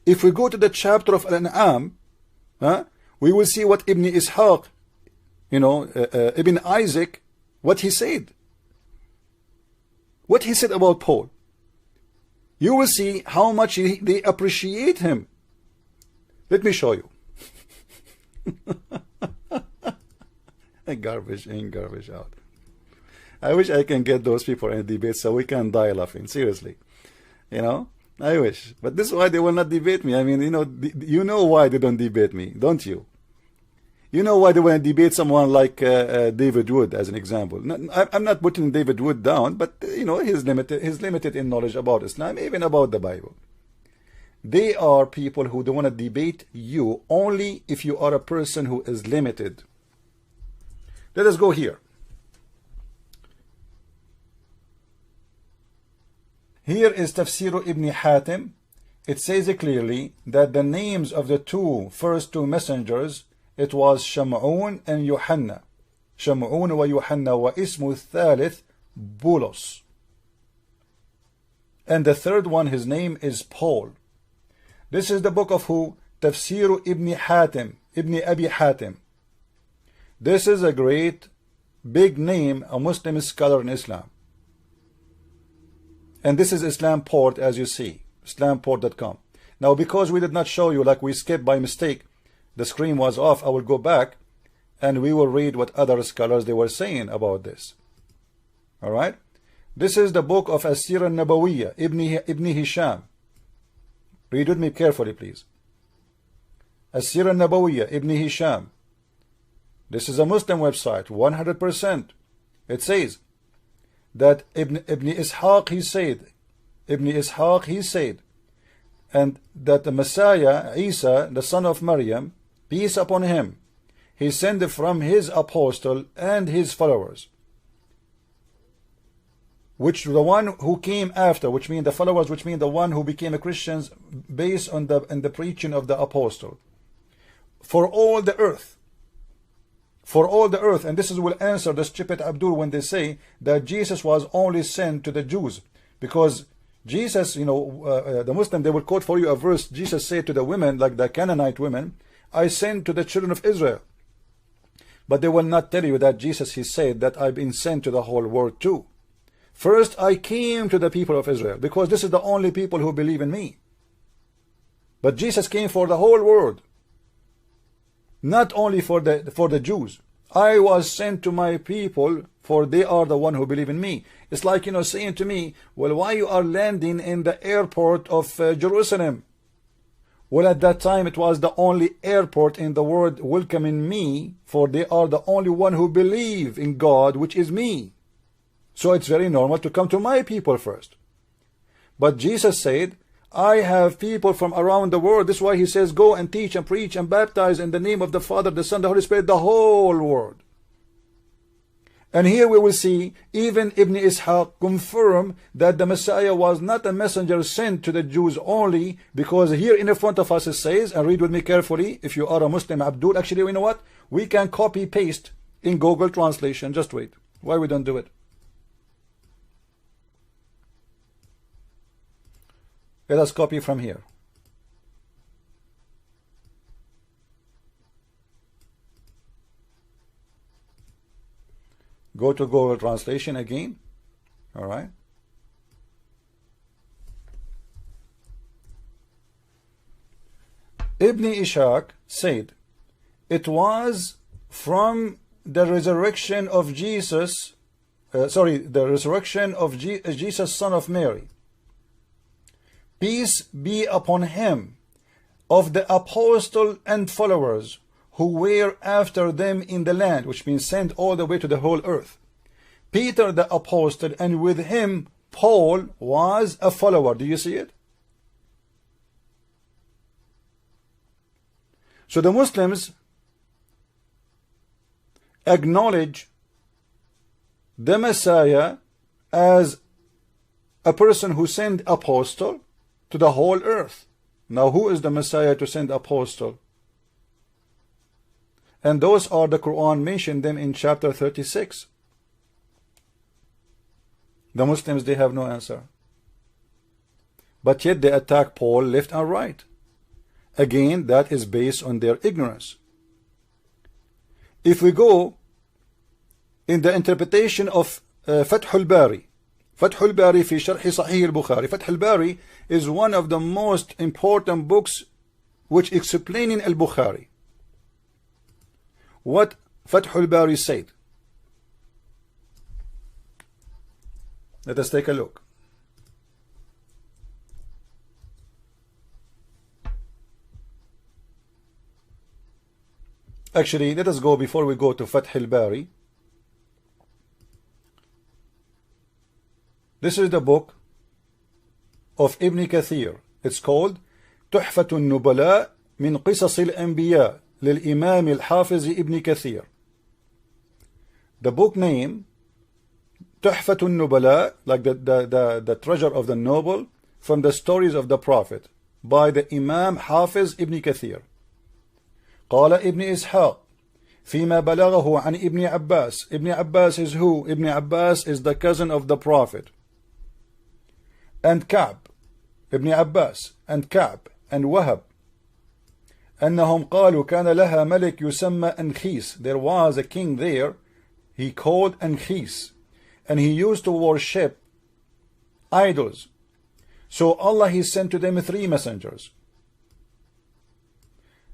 If we go to the chapter of Al-An'am, we will see what Ibn Ishaq, Ibn Isaac, what he said. What he said about Paul. You will see how much they appreciate him. Let me show you. Garbage in, garbage out. I wish I can get those people in a debate so we can die laughing. Seriously. I wish. But this is why they will not debate me. I mean, you know why they don't debate me, don't you? You know why they want to debate someone like David Wood, as an example. I'm not putting David Wood down, but he's limited in knowledge about Islam, even about the Bible. They are people who don't want to debate you only if you are a person who is limited. Let us go here. Here is Tafsir Ibn Hatim. It says clearly that the names of the first two messengers, it was Sham'un and Yohanna. Sham'un wa Yohanna wa ismu thalith Bulos. And the third one, his name is Paul. This is the book of who? Tafsir Ibn Hatim, Ibn Abi Hatim. This is a great, big name, a Muslim scholar in Islam. And this is Islamport, as you see, islamport.com. Now, because we did not show you, like we skipped by mistake, the screen was off, I will go back and we will read what other scholars they were saying about this. All right? This is the book of As-Sirah Nabawiyya, Ibn Hisham. Read with me carefully, please. As-Sirah Nabawiyya, Ibn Hisham. This is a Muslim website, 100%. It says that Ibn Ishaq, he said, and that the Messiah, Isa, the son of Maryam, peace upon him, he sent from his apostle and his followers, which the one who came after, which mean the followers, which mean the one who became a Christians based on the preaching of the apostle, for all the earth. For all the earth. And this will answer the stupid Abdul when they say that Jesus was only sent to the Jews, because Jesus, the Muslim, they will quote for you a verse. Jesus said to the women, like the Canaanite women, I sent to the children of Israel. But they will not tell you that Jesus, he said that I've been sent to the whole world too. First, I came to the people of Israel, because this is the only people who believe in me. But Jesus came for the whole world, not only for the Jews. I was sent to my people, for they are the one who believe in me. It's like, saying to me, well, why you are landing in the airport of Jerusalem? Well, at that time, it was the only airport in the world welcoming me, for they are the only one who believe in God, which is me. So it's very normal to come to my people first. But Jesus said, I have people from around the world. This is why he says, go and teach and preach and baptize in the name of the Father, the Son, the Holy Spirit, the whole world. And here we will see even Ibn Ishaq confirm that the Messiah was not a messenger sent to the Jews only, because here in front of us it says, and read with me carefully, if you are a Muslim, Abdul, actually, you know what? We can copy paste in Google Translation. Just wait. Why we don't do it? Let us copy from here. Go to Google Translation again. All right. Ibn Ishaq said, it was from the resurrection of Jesus, the resurrection of Jesus, son of Mary, peace be upon him, of the apostle and followers who were after them in the land, which means sent all the way to the whole earth. Peter the apostle, and with him Paul was a follower. Do you see it? So the Muslims acknowledge the Messiah as a person who sent apostle to the whole earth. Now, who is the Messiah to send apostle? And those are the Quran mentioned them in chapter 36. The Muslims, they have no answer. But yet they attack Paul left and right. Again, that is based on their ignorance. If we go in the interpretation of Fath al-Bari, Fath al-Bari fi Sharh Sahih al-Bukhari, Fath al-Bari is one of the most important books which explaining al-Bukhari. What Fath al-Bari said. Let us take a look. Actually, let us go before we go to Fath al-Bari. This is the book of Ibn Kathir. It's called تحفة النبلاء من قصص الأنبياء للإمام الحافظ ابن كثير. The book name تحفة النبلاء, like the treasure of the noble, from the stories of the Prophet, by the Imam Hafiz ibn Kathir. قال ابن إسحاق فيما بلغه عن ابن عباس. Ibn Abbas is who? Ibn Abbas is the cousin of the Prophet. And Ka'b, Ibn Abbas, and Ka'b, and Wahab. أنهم قالوا كان لها ملك يسمى أنخيس. There was a king there, he called Ankhis, and he used to worship idols. So Allah, he sent to them 3 messengers.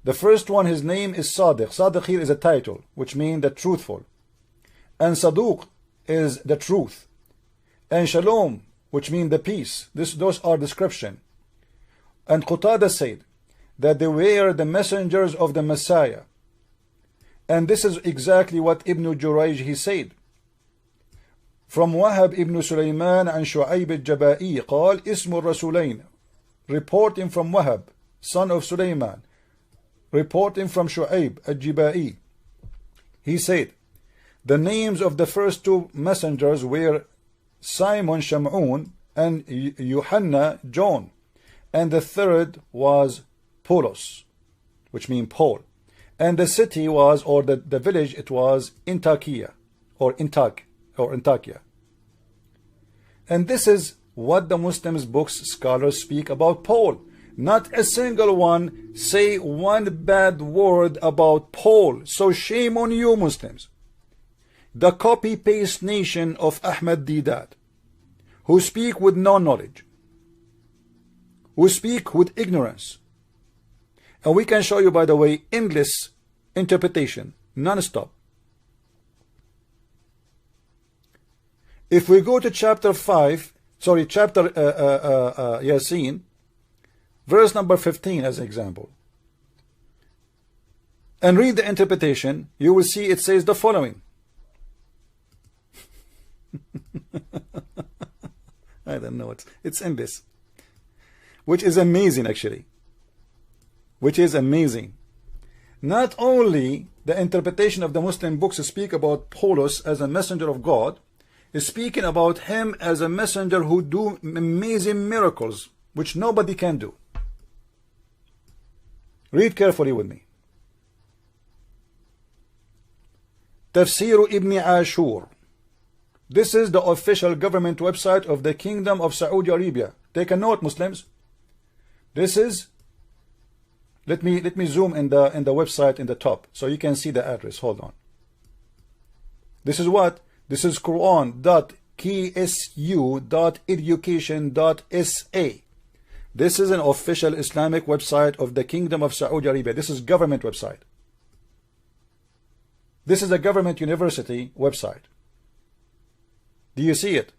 The first one, his name is Sadiq. Sadiq here is a title, which means the truthful. And Saduq is the truth. And Shalom, which means the peace. Those are description. And Qatada said that they were the messengers of the Messiah. And this is exactly what Ibn Jurayj he said. From Wahab ibn Sulaiman and Shu'ayb al-Jaba'i قال اسم الرسولين, reporting from Wahab, son of Sulaiman, reporting from Shu'ayb al-Jaba'i. He said, the names of the first 2 messengers were Simon Sham'un and Yohanna John, and the third was Paulus, which means Paul, and the city was, or the village, it was Antakya, or Antakya. And this is what the Muslims books scholars speak about Paul. Not a single one say one bad word about Paul. So shame on you, Muslims. The copy-paste nation of Ahmad Didat, who speak with no knowledge, who speak with ignorance. And we can show you, by the way, endless interpretation, non-stop. If we go to chapter Yasin, verse number 15 as an example, and read the interpretation, you will see it says the following. I don't know, it's endless, which is amazing actually, which is amazing. Not only the interpretation of the Muslim books speak about Paulus as a messenger of God, is speaking about him as a messenger who do amazing miracles which nobody can do. Read carefully with me. Tafsir Ibn Ashur. This is the official government website of the Kingdom of Saudi Arabia. Take a note, Muslims. This is, let me zoom in the website in the top so you can see the address. Hold on. This is what? This is Quran.ksu.education.sa. This is an official Islamic website of the Kingdom of Saudi Arabia. This is government website. This is a government university website. Do you see it?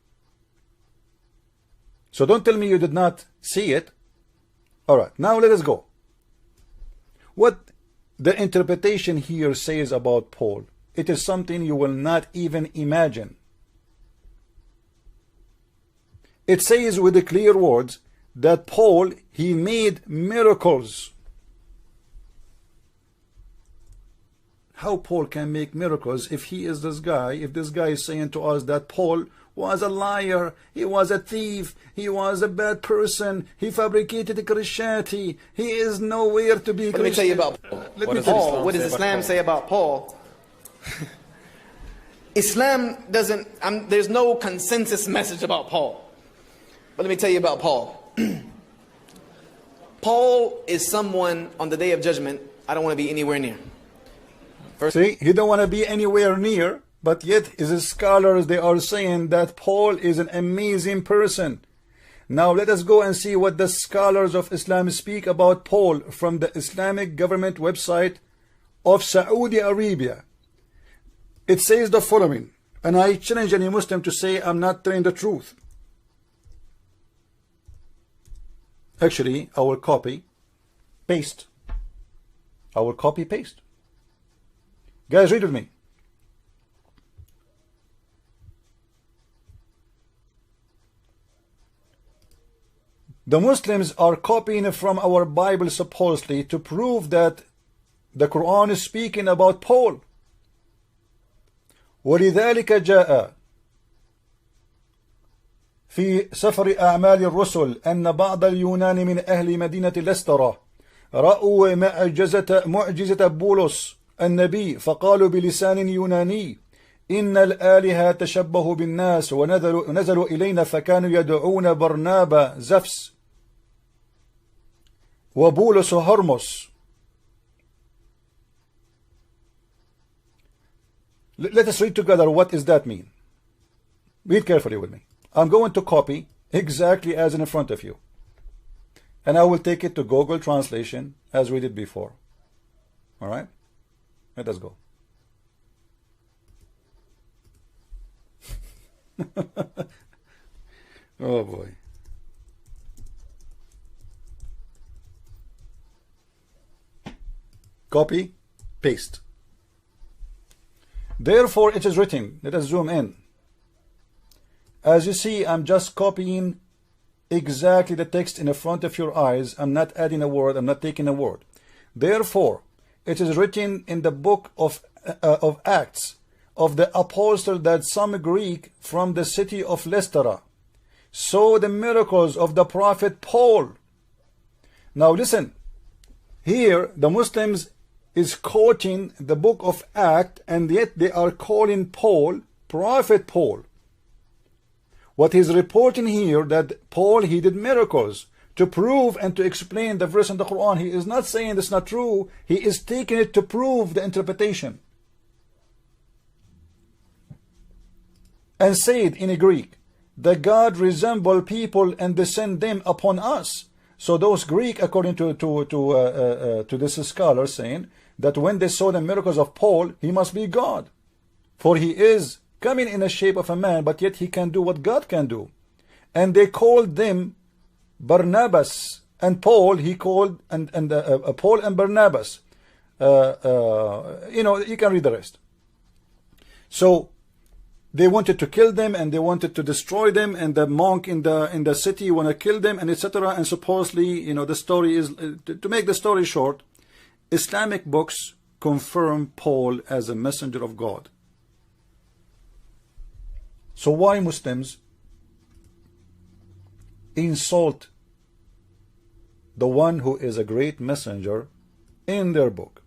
So don't tell me you did not see it. Alright, now let us go. What the interpretation here says about Paul, it is something you will not even imagine. It says with the clear words that Paul, he made miracles. How Paul can make miracles if he is this guy, if this guy is saying to us that Paul was a liar, he was a thief, he was a bad person, he fabricated Christianity, he is nowhere to be Christian. Let me tell you about Paul. What does Islam say about Paul? Islam doesn't, there's no consensus message about Paul. But let me tell you about Paul. Paul is someone on the day of judgment I don't want to be anywhere near. See, he don't want to be anywhere near, but yet his scholars, they are saying that Paul is an amazing person. Now let us go and see what the scholars of Islam speak about Paul from the Islamic government website of Saudi Arabia. It says the following, and I challenge any Muslim to say I'm not telling the truth. Actually, I will copy, paste. I will copy, paste. Guys, read with me. The Muslims are copying from our Bible supposedly to prove that the Quran is speaking about Paul. ولذلك جاء في سفر أعمال الرسل أن بعض اليونان من أهل مدينة لسترة رأوا معجزة بولس النبي فقالوا بلسان يوناني إن الآلهة تشبهوا بالناس ونزلوا إلينا فكانوا يدعون برنابا زفس وبولس هرمس. Let us read together what does that mean. Read carefully with me. I'm going to copy exactly as in front of you. And I will take it to Google Translation as we did before. Alright? Let us go. Oh boy. Copy, paste. Therefore it is written, let us zoom in. As you see, I'm just copying exactly the text in front of your eyes. I'm not adding a word, I'm not taking a word. Therefore, it is written in the book of Acts of the apostle that some Greek from the city of Lystra saw the miracles of the prophet Paul. Now listen, here the Muslims is quoting the book of Acts, and yet they are calling Paul Prophet Paul. What he's reporting here, that Paul, he did miracles to prove and to explain the verse in the Quran. He is not saying it's not true. He is taking it to prove the interpretation. And said in Greek, the God resemble people and descend them upon us. So those Greek, according to this scholar, saying that when they saw the miracles of Paul, he must be God, for he is coming in the shape of a man, but yet he can do what God can do. And they called them Barnabas and Paul. He called Paul and Barnabas. You know, you can read the rest. So they wanted to kill them and they wanted to destroy them, and the monk in the city want to kill them, and etc. And supposedly, you know, the story is, to make the story short, Islamic books confirm Paul as a messenger of God. So why Muslims insult the one who is a great messenger in their book?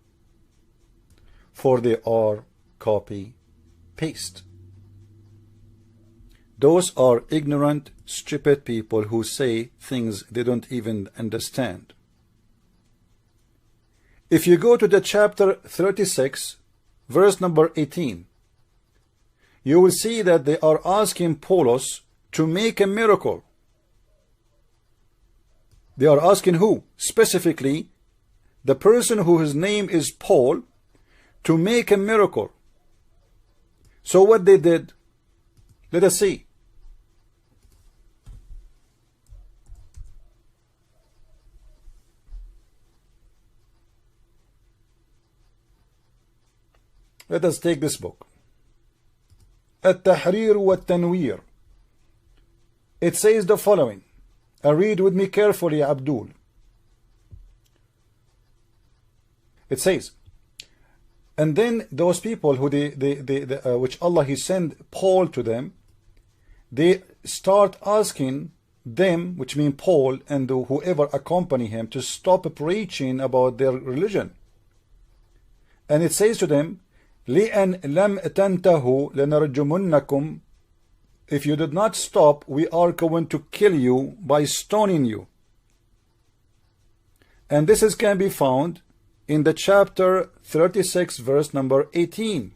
For they are copy paste. Those are ignorant, stupid people who say things they don't even understand. If you go to the chapter 36, verse number 18, you will see that they are asking Paulus to make a miracle. They are asking who? Specifically, the person whose name is Paul, to make a miracle. So what they did, let us see. Let us take this book. التحرير والتنوير. It says the following. Read with me carefully, Abdul. It says, and then those people who which Allah He sent Paul to them, they start asking them, which mean Paul and whoever accompany him, to stop preaching about their religion. And it says to them, لِأَنْ لَمْ تَنْتَهُ لَنَرْجُمُنَّكُمْ. If you did not stop, we are going to kill you by stoning you. And this can be found in the chapter 36, verse number 18.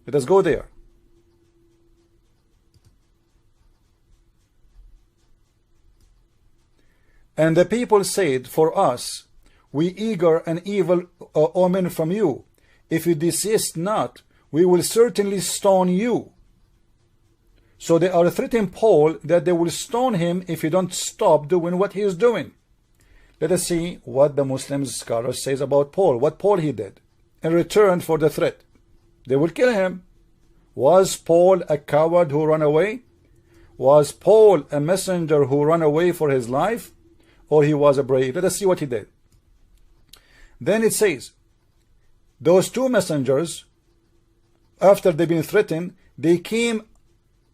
Let us go there. And the people said, for us, we eager an evil omen from you. If you desist not, we will certainly stone you. So they are threatening Paul that they will stone him if he don't stop doing what he is doing. Let us see what the Muslim scholars says about Paul, what Paul he did in return for the threat. They will kill him. Was Paul a coward who ran away? Was Paul a messenger who ran away for his life? Or he was a brave? Let us see what he did. Then it says, those two messengers, after they've been threatened, they came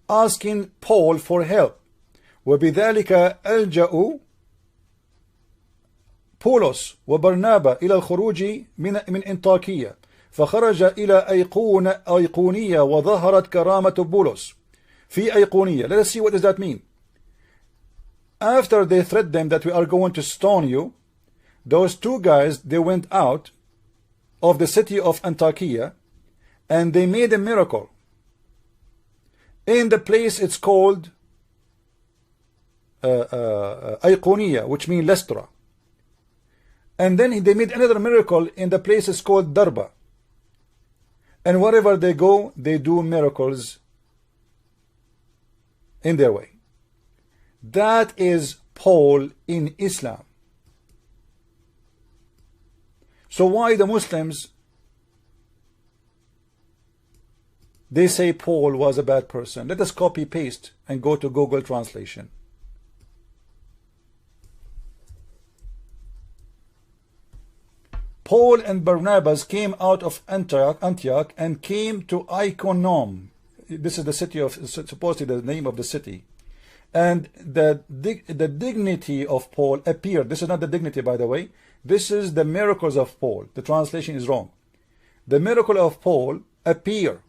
asking Paul for help. وبذلك ألجأوا بولس وبرنابا إلى الخروج من أنطاكية فخرج إلى أيقونية وظهرت كرامة بولس في أيقونية. Let us see what does that mean. After they threatened them that we are going to stone you, those two guys, they went out of the city of Antiochia and they made a miracle in the place it's called Iconium, which means Lystra. And then they made another miracle in the place it's called Darba. And wherever they go, they do miracles in their way. That is Paul in Islam. So why the Muslims, they say Paul was a bad person? Let us copy paste and go to Google translation. Paul and Barnabas came out of Antioch and came to Iconium. This is the city of, supposedly the name of the city. And the dignity of Paul appeared. This is not the dignity, by the way. This is the miracles of Paul. The translation is wrong. The miracle of Paul appear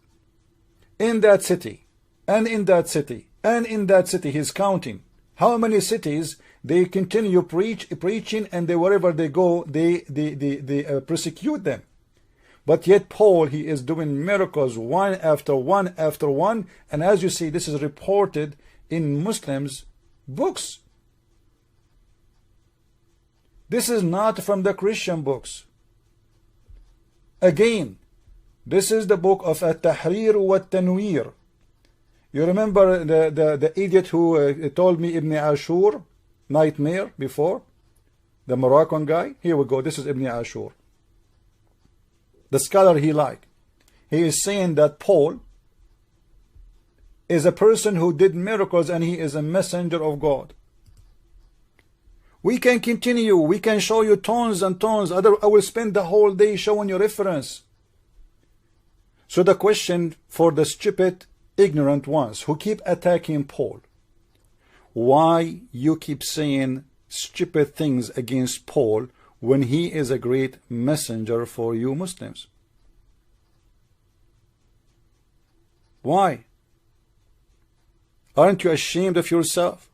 in that city, and in that city, and in that city. He's counting how many cities they continue preaching, and they, wherever they go, they persecute them. But yet Paul, he is doing miracles one after one after one. And as you see, this is reported in Muslims' books. This is not from the Christian books. Again, this is the book of At-Tahrir wa Tanwir. You remember the idiot who told me Ibn Ashur nightmare before? The Moroccan guy? Here we go. This is Ibn Ashur. The scholar he liked. He is saying that Paul is a person who did miracles and he is a messenger of God. We can continue. We can show you tons and tons. I will spend the whole day showing you reference. So the question for the stupid, ignorant ones who keep attacking Paul, why you keep saying stupid things against Paul when he is a great messenger for you Muslims? Why? Aren't you ashamed of yourself?